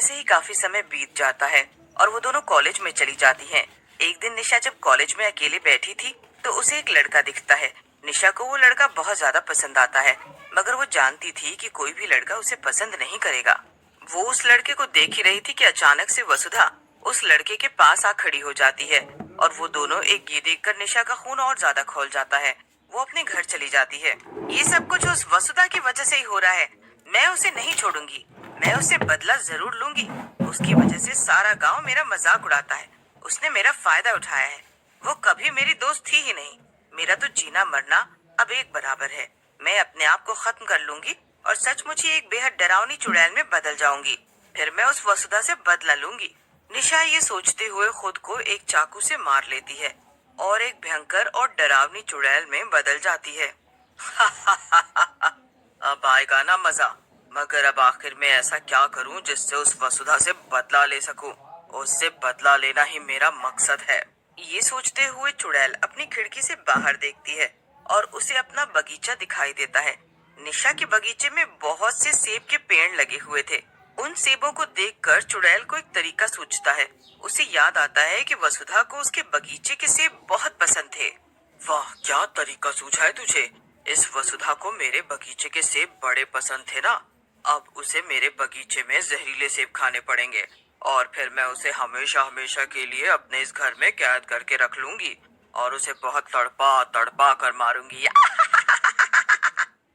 ऐसे ही काफी समय बीत जाता है और वो दोनों कॉलेज में चली जाती हैं। एक दिन निशा जब कॉलेज में अकेले बैठी थी तो उसे एक लड़का दिखता है। निशा को वो लड़का बहुत ज्यादा पसंद आता है, मगर वो जानती थी कि कोई भी लड़का उसे पसंद नहीं करेगा। वो उस लड़के को देख ही रही थी कि अचानक से वसुधा उस लड़के के पास आ खड़ी हो जाती है और वो दोनों एक ये देखकर निशा का खून और ज्यादा खौल जाता है। वो अपने घर चली जाती है। ये सब कुछ उस वसुधा की वजह से ही हो रहा है। मैं उसे नहीं छोड़ूंगी। मैं उससे बदला जरूर लूंगी। उसकी वजह से सारा गांव मेरा मजाक उड़ाता है। उसने मेरा फायदा उठाया है। वो कभी मेरी दोस्त थी ही नहीं। मेरा तो जीना मरना अब एक बराबर है। मैं अपने आप को खत्म कर लूंगी और सचमुच ही एक बेहद डरावनी चुड़ैल में बदल जाऊंगी। फिर मैं उस वसुधा से बदला लूंगी। निशा ये सोचते हुए खुद को एक चाकू से मार लेती है और एक भयंकर और डरावनी चुड़ैल में बदल जाती है। अब आएगा ना मजा। मगर अब आखिर में ऐसा क्या करूं जिससे उस वसुधा से बदला ले सकूं। उससे बदला लेना ही मेरा मकसद है। ये सोचते हुए चुड़ैल अपनी खिड़की से बाहर देखती है और उसे अपना बगीचा दिखाई देता है। निशा के बगीचे में बहुत से सेब के पेड़ लगे हुए थे। उन सेबों को देखकर चुड़ैल को एक तरीका सूझता है। उसे याद आता है कि वसुधा को उसके बगीचे के सेब बहुत पसंद थे। वाह, क्या तरीका सूझा है तुझे। इस वसुधा को मेरे बगीचे के सेब बड़े पसंद थे ना। अब उसे मेरे बगीचे में जहरीले सेब खाने पड़ेंगे और फिर मैं उसे हमेशा हमेशा के लिए अपने इस घर में कैद करके रख लूंगी और उसे बहुत तड़पा तड़पा कर मारूंगी।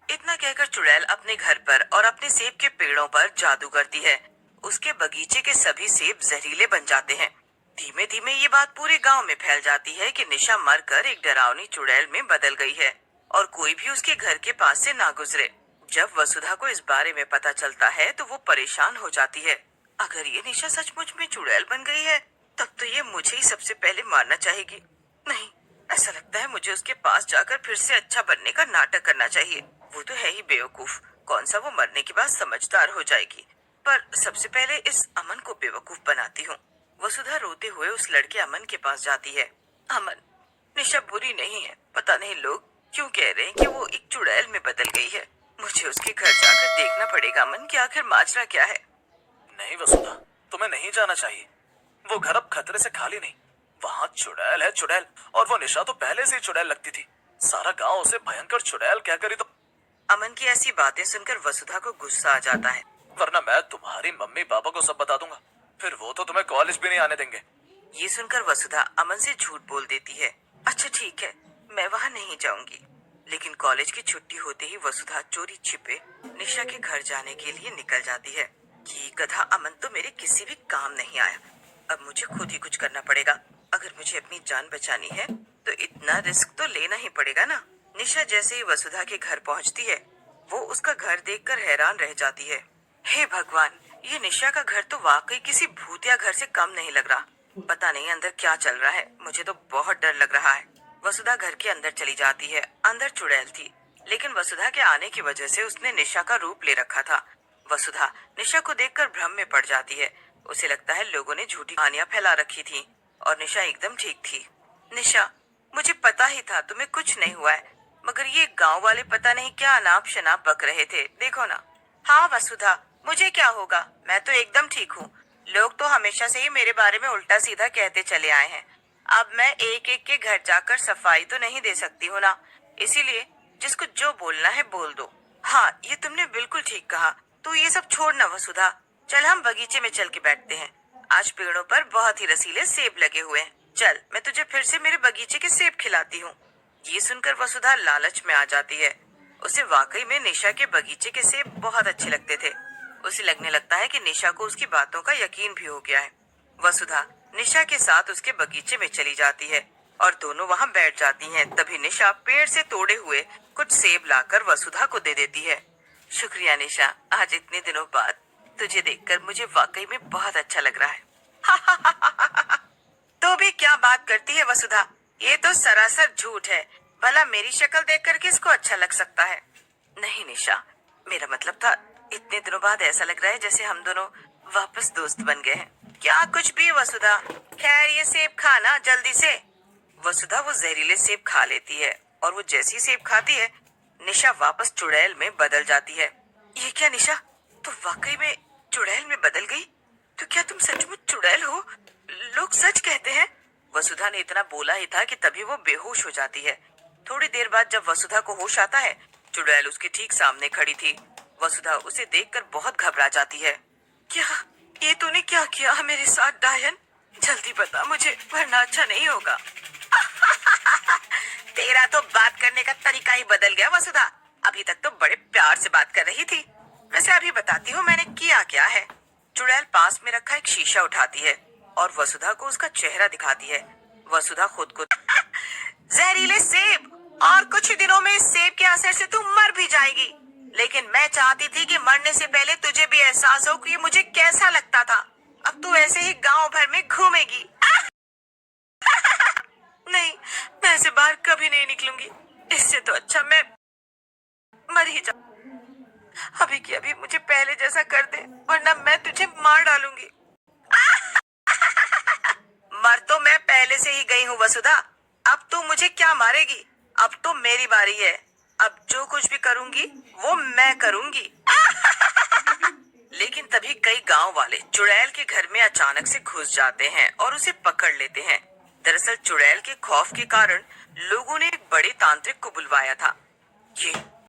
इतना कहकर चुड़ैल अपने घर पर और अपने सेब के पेड़ों पर जादू करती है। उसके बगीचे के सभी सेब जहरीले बन जाते हैं। धीमे धीमे ये बात पूरे गांव में फैल जाती है कि निशा मरकर एक डरावनी चुड़ैल में बदल गई है और कोई भी उसके घर के पास से ना गुजरे। जब वसुधा को इस बारे में पता चलता है तो वो परेशान हो जाती है। अगर ये निशा सचमुच में चुड़ैल बन गई है तब तो ये मुझे ही सबसे पहले मारना चाहेगी। नहीं, ऐसा लगता है मुझे उसके पास जाकर फिर से अच्छा बनने का नाटक करना चाहिए। वो तो है ही बेवकूफ। कौन सा वो मरने के बाद समझदार हो जाएगी। पर सबसे पहले इस अमन को बेवकूफ बनाती हूँ। वसुधा रोते हुए उस लड़के अमन के पास जाती है। अमन, निशा बुरी नहीं है। पता नहीं लोग क्यों कह रहे हैं कि वो एक चुड़ैल में बदल गई है। मुझे उसके घर जाकर देखना पड़ेगा अमन कि आखिर माजरा क्या है। नहीं वसुधा, तुम्हें नहीं जाना चाहिए। वो घर अब खतरे से खाली नहीं। वहाँ चुड़ैल है, चुड़ैल। और वो निशा तो पहले से ही चुड़ैल लगती थी। सारा गांव उसे भयंकर चुड़ैल कहकर ही तो। अमन की ऐसी बातें सुनकर वसुधा को गुस्सा आ जाता है। वरना मैं तुम्हारी मम्मी पापा को सब बता दूंगा। फिर वो तो तुम्हें कॉलेज भी नहीं आने देंगे। ये सुनकर वसुधा अमन से झूठ बोल देती है। अच्छा ठीक है, मैं वहाँ नहीं जाऊंगी। लेकिन कॉलेज की छुट्टी होते ही वसुधा चोरी छिपे निशा के घर जाने के लिए निकल जाती है। ये गधा अमन तो मेरे किसी भी काम नहीं आया। अब मुझे खुद ही कुछ करना पड़ेगा। अगर मुझे अपनी जान बचानी है तो इतना रिस्क तो लेना ही पड़ेगा ना। निशा जैसे ही वसुधा के घर पहुंचती है वो उसका घर देखकर हैरान रह जाती है। हे भगवान, ये निशा का घर तो वाकई किसी भूतिया घर से कम नहीं लग रहा। पता नहीं अंदर क्या चल रहा है। मुझे तो बहुत डर लग रहा है। वसुधा घर के अंदर चली जाती है। अंदर चुड़ैल थी, लेकिन वसुधा के आने की वजह से उसने निशा का रूप ले रखा था। वसुधा निशा को देखकर भ्रम में पड़ जाती है। उसे लगता है लोगों ने झूठी कहानियां फैला रखी थी और निशा एकदम ठीक थी। निशा, मुझे पता ही था तुम्हें कुछ नहीं हुआ है, मगर ये गांव वाले पता नहीं क्या अनाप शनाप बक रहे थे। देखो ना। हाँ वसुधा, मुझे क्या होगा, मैं तो एकदम ठीक हूँ। लोग तो हमेशा से ही मेरे बारे में उल्टा सीधा कहते चले आए हैं। अब मैं एक एक के घर जाकर सफाई तो नहीं दे सकती हूँ ना। इसीलिए जिसको जो बोलना है बोल दो। हाँ, ये तुमने बिल्कुल ठीक कहा। तो ये सब छोड़ना वसुधा, चल हम बगीचे में चल के बैठते हैं। आज पेड़ों पर बहुत ही रसीले सेब लगे हुए हैं। चल, मैं तुझे फिर से मेरे बगीचे के सेब खिलाती हूँ। ये सुनकर वसुधा लालच में आ जाती है। उसे वाकई में निशा के बगीचे के सेब बहुत अच्छे लगते थे। उसे लगने लगता है कि निशा को उसकी बातों का यकीन भी हो गया है। वसुधा निशा के साथ उसके बगीचे में चली जाती है और दोनों वहाँ बैठ जाती हैं। तभी निशा पेड़ से तोड़े हुए कुछ सेब लाकर वसुधा को दे देती है। शुक्रिया निशा, आज इतने दिनों बाद तुझे देखकर मुझे वाकई में बहुत अच्छा लग रहा है। तो भी क्या बात करती है वसुधा, ये तो सरासर झूठ है। भला मेरी शक्ल देखकर किसको अच्छा लग सकता है। नहीं निशा, मेरा मतलब था इतने दिनों बाद ऐसा लग रहा है जैसे हम दोनों वापस दोस्त बन गए हैं। क्या कुछ भी वसुधा, खैर ये सेब खाना जल्दी से। वसुधा वो जहरीले सेब खा लेती है और वो जैसी सेब खाती है निशा वापस चुड़ैल में बदल जाती है। ये क्या निशा, तो वाकई में चुड़ैल में बदल गई। वसुधा ने इतना बोला ही था कि तभी वो बेहोश हो जाती है। थोड़ी देर बाद जब वसुधा को होश आता है, चुड़ैल उसके ठीक सामने खड़ी थी। वसुधा उसे देखकर बहुत घबरा जाती है। क्या ये तूने क्या किया मेरे साथ डायन? जल्दी बता मुझे, वरना अच्छा नहीं होगा। तेरा तो बात करने का तरीका ही बदल गया वसुधा। अभी तक तो बड़े प्यार से बात कर रही थी। वैसे अभी बताती हूँ मैंने किया क्या है। चुड़ैल पास में रखा एक शीशा उठाती है और वसुधा को उसका चेहरा दिखाती है। वसुधा खुद को जहरीले सेब, और कुछ ही दिनों में इस सेब के असर से तू मर भी जाएगी। लेकिन मैं चाहती थी कि मरने से पहले तुझे भी एहसास हो कि मुझे कैसा लगता था। अब तू ऐसे ही गांव भर में घूमेगी। नहीं, मैं ऐसे बाहर कभी नहीं निकलूंगी। इससे तो अच्छा मैं मर ही जाऊं। अभी की अभी मुझे पहले जैसा कर दे, वरना मैं तुझे मार डालूंगी। मर तो मैं पहले से ही गई हूँ वसुधा। अब तू मुझे क्या मारेगी? अब तो मेरी बारी है। अब जो कुछ भी करूंगी वो मैं करूंगी। लेकिन तभी कई गांव वाले चुड़ैल के घर में अचानक से घुस जाते हैं और उसे पकड़ लेते हैं। दरअसल चुड़ैल के खौफ के कारण लोगों ने एक बड़े तांत्रिक को बुलवाया था। ये